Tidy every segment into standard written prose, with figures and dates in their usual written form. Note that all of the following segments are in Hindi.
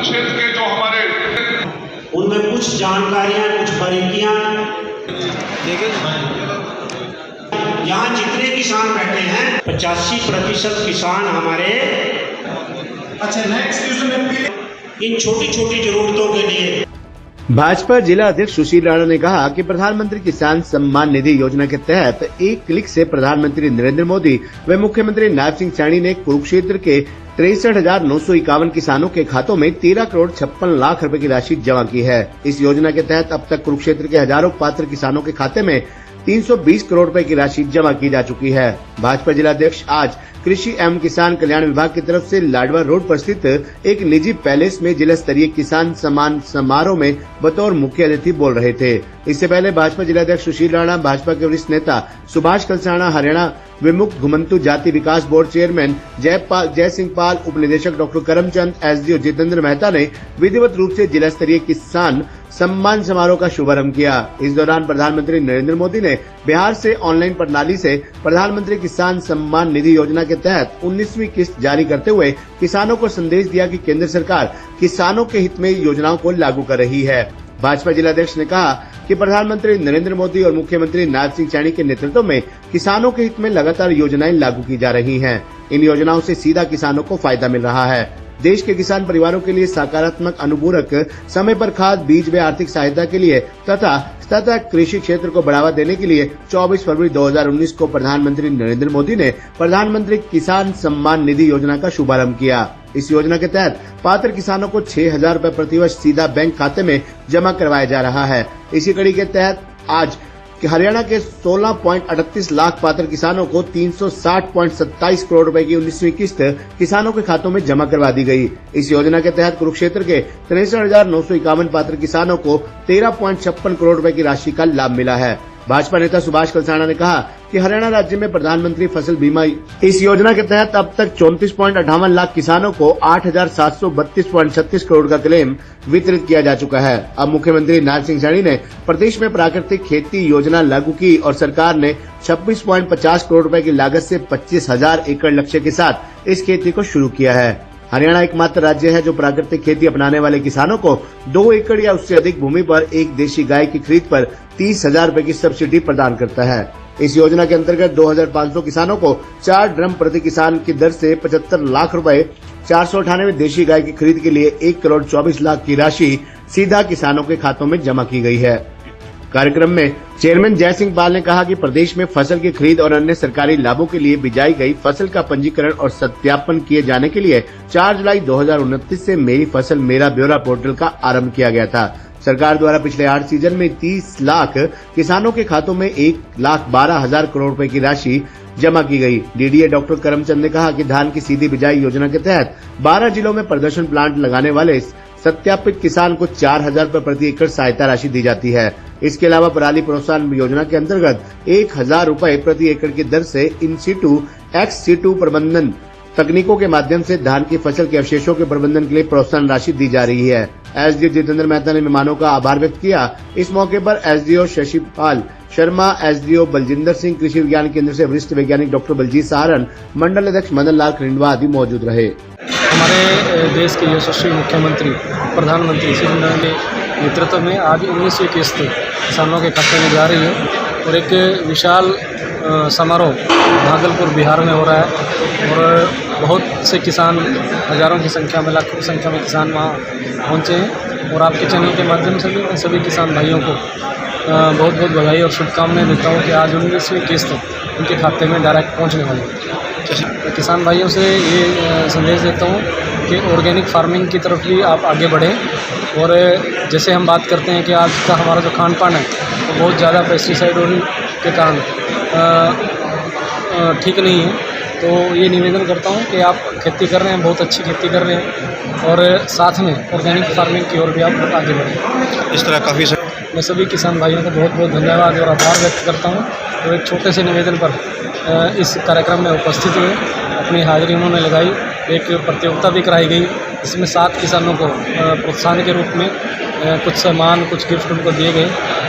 क्षेत्र के जो हमारे उनमें कुछ जानकारियां, कुछ बारीकियां, यहाँ जितने किसान बैठे हैं 85% किसान हमारे इन छोटी छोटी जरूरतों के लिए। भाजपा जिला अध्यक्ष सुशील राणा ने कहा कि प्रधानमंत्री किसान सम्मान निधि योजना के तहत एक क्लिक से प्रधानमंत्री नरेंद्र मोदी व मुख्यमंत्री नायब सिंह सैनी ने कुरुक्षेत्र के 63,951 किसानों के खातों में 13,56,00,000 रुपए की राशि जमा की है। इस योजना के तहत अब तक कुरुक्षेत्र के हजारों पात्र किसानों के खाते में 320 करोड़ रुपए की राशि जमा की जा चुकी है। भाजपा जिलाध्यक्ष आज कृषि एवं किसान कल्याण विभाग की तरफ से लाडवा रोड पर स्थित एक निजी पैलेस में जिला स्तरीय किसान सम्मान समारोह में बतौर मुख्य अतिथि बोल रहे थे। इससे पहले भाजपा जिलाध्यक्ष सुशील राणा, भाजपा के वरिष्ठ नेता सुभाष कलसाणा, हरियाणा विमुक्त घुमंतु जाति विकास बोर्ड चेयरमैन जय सिंह पाल, उप निदेशक डॉक्टर करमचंद, एसडीओ जितेंद्र मेहता ने विधिवत रूप से जिला स्तरीय किसान सम्मान समारोह का शुभारंभ किया। इस दौरान प्रधानमंत्री नरेंद्र मोदी ने बिहार से ऑनलाइन प्रणाली से प्रधानमंत्री किसान सम्मान निधि योजना के तहत 19वीं किस्त जारी करते हुए किसानों को संदेश दिया कि केंद्र सरकार किसानों के हित में योजनाओं को लागू कर रही है। भाजपा जिलाध्यक्ष ने कहा कि प्रधानमंत्री नरेंद्र मोदी और मुख्यमंत्री नायब सिंह सैनी के नेतृत्व में किसानों के हित में लगातार योजनाएं लागू की जा रही हैं। इन योजनाओं से सीधा किसानों को फायदा मिल रहा है। देश के किसान परिवारों के लिए सकारात्मक अनुपूरक, समय पर खाद, बीज व आर्थिक सहायता के लिए तथा कृषि क्षेत्र को बढ़ावा देने के लिए 24 फरवरी 2019 को प्रधानमंत्री नरेंद्र मोदी ने प्रधानमंत्री किसान सम्मान निधि योजना का शुभारंभ किया। इस योजना के तहत पात्र किसानों को 6,000 रुपए प्रतिवर्ष सीधा बैंक खाते में जमा करवाया जा रहा है। इसी कड़ी के तहत आज हरियाणा के 16.38 लाख पात्र किसानों को 360.27 करोड़ रुपए की 19वीं किस्त किसानों के खातों में जमा करवा दी गई। इस योजना के तहत कुरुक्षेत्र के 63,951 पात्र किसानों को 13.56 करोड़ रुपए की राशि का लाभ मिला है। भाजपा नेता सुभाष कलसाणा ने कहा कि हरियाणा राज्य में प्रधानमंत्री फसल बीमा इस योजना के तहत अब तक 34.58 लाख किसानों को 8,732.36 करोड़ का क्लेम वितरित किया जा चुका है। अब मुख्यमंत्री नायब सिंह सैनी ने प्रदेश में प्राकृतिक खेती योजना लागू की और सरकार ने 26.50 करोड़ रुपए की लागत से 25,000 एकड़ लक्ष्य के साथ इस खेती को शुरू किया है। हरियाणा एकमात्र राज्य है जो प्राकृतिक खेती अपनाने वाले किसानों को 2 एकड़ या उससे अधिक भूमि पर एक देशी गाय की खरीद पर 30,000 रुपए की सब्सिडी प्रदान करता है। इस योजना के अंतर्गत 2,500 किसानों को 4 ड्रम प्रति किसान की दर से 75 लाख रुपए, 498 देशी गाय की खरीद के लिए 1 करोड़ 24 लाख की राशि सीधा किसानों के खातों में जमा की गई है। कार्यक्रम में चेयरमैन जय सिंह पाल ने कहा कि प्रदेश में फसल की खरीद और अन्य सरकारी लाभों के लिए बिजाई गई फसल का पंजीकरण और सत्यापन किए जाने के लिए 4 जुलाई 2029 से मेरी फसल मेरा ब्यौरा पोर्टल का आरंभ किया गया था। सरकार द्वारा पिछले 8 सीजन में 30 लाख किसानों के खातों में 1,12,000 करोड़ रुपए की राशि जमा की गई। डीडीए डॉक्टर करमचंद ने कहा कि धान की सीधी बिजाई योजना के तहत 12 जिलों में प्रदर्शन प्लांट लगाने वाले सत्यापित किसान को 4,000 रुपए प्रति एकड़ सहायता राशि दी जाती है। इसके अलावा पराली प्रोत्साहन योजना के अंतर्गत 1,000 रुपए प्रति एकड़ की दर से इन सीटू एक्स सीटू प्रबंधन तकनीकों के माध्यम से धान की फसल के अवशेषों के प्रबंधन के लिए प्रोत्साहन राशि दी जा रही है। एसडीओ जितेंद्र मेहता ने मेहमानों का आभार व्यक्त किया। इस मौके पर एसडीओ शशिपाल शर्मा, एसडीओ बलजिंदर सिंह, कृषि विज्ञान केंद्र से वरिष्ठ वैज्ञानिक डॉक्टर बलजीत सहारन, मंडल अध्यक्ष मदन लाल खरिंडवा आदि मौजूद रहे। हमारे देश के यशस्वी मुख्यमंत्री प्रधानमंत्री श्री नरेंद्र मोदी के नेतृत्व में आज 19वीं किस्त किसानों के खाते में जा रही है और एक विशाल समारोह भागलपुर बिहार में हो रहा है और बहुत से किसान, हजारों की संख्या में, लाखों की संख्या में किसान वहाँ पहुँचे हैं और आपके चैनल के माध्यम से भी मैं सभी किसान भाइयों को बहुत बहुत बधाई और शुभकामनाएं देता हूँ कि आज 19वीं किस्त उनके खाते में डायरेक्ट पहुँचने वाली है। किसान भाइयों से ये संदेश देता हूँ कि ऑर्गेनिक फार्मिंग की तरफ भी आप आगे बढ़ें और जैसे हम बात करते हैं कि आज का हमारा जो खान पान है वो बहुत ज़्यादा पेस्टिसाइड के कारण ठीक नहीं है, तो ये निवेदन करता हूँ कि आप खेती कर रहे हैं, बहुत अच्छी खेती कर रहे हैं और साथ में ऑर्गेनिक फार्मिंग की ओर भी आप आगे बढ़ें। इस तरह काफ़ी मैं सभी किसान भाइयों का बहुत बहुत धन्यवाद और आभार व्यक्त करता हूँ और एक छोटे से निवेदन पर इस कार्यक्रम में उपस्थित हुए, अपनी हाजिरी उन्होंने लगाई। एक प्रतियोगिता भी कराई गई, इसमें 7 किसानों को प्रोत्साहन के रूप में कुछ सामान, कुछ गिफ्ट उनको दिए गए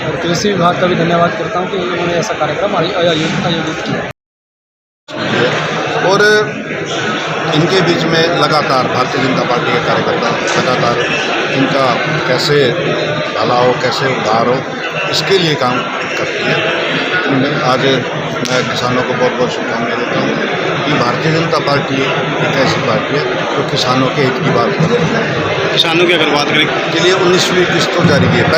और कृषि विभाग का भी धन्यवाद करता हूँ कि उन्होंने ऐसा कार्यक्रम आयोजित किया। और इनके बीच में लगातार भारतीय जनता पार्टी के कार्यकर्ता लगातार इनका कैसे भला हो, कैसे उद्धार हो, इसके लिए काम करती है। आज मैं किसानों को बहुत बहुत शुभकामनाएं देता हूँ कि भारतीय जनता पार्टी एक ऐसी पार्टी है जो किसानों के हित की बात करती है। किसानों की अगर बात करें के लिए 19वीं किस्त तो जारी की है,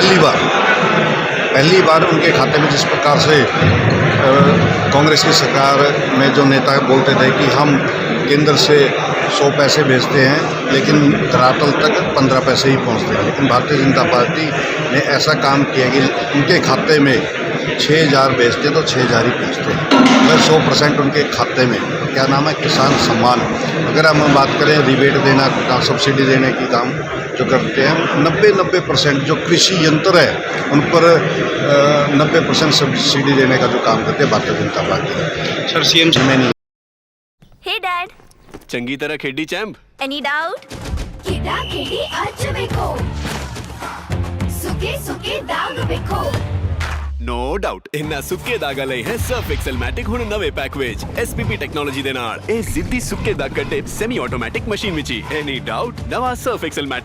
पहली बार उनके खाते में। जिस प्रकार से कांग्रेस की सरकार में जो नेता बोलते थे कि हम केंद्र से 100 पैसे भेजते हैं लेकिन धरातल तक 15 पैसे ही पहुंचते हैं, लेकिन भारतीय जनता पार्टी ने ऐसा काम किया कि उनके खाते में 6,000 भेजते तो 6,000 ही पहुँचते हैं। अगर 100% उनके खाते में, क्या नाम है, किसान सम्मान। अगर हम बात करें रिबेट देना का, सब्सिडी देने की काम जो करते हैं, 90% जो कृषि यंत्र है उन पर 90% सब्सिडी देने का जो काम करते हैं Bharatiya Janata party. Sir CM में नहीं। हे डैड चंगी तरह खेडी चैंप एनी डाउट किदा खेडी अच वेखो सुके सुके दाग वेखो नो डाउट इन्ना सुक्के दागा लई है सर्फ एक्सेल मैटिक हुण नवे पैक विच एसपीपी टेक्नोलॉजी दे नाल ए सिद्धी सुक्के दाग कटे semi automatic machine which any doubt नवा सर्फ एक्सेल मैटिक।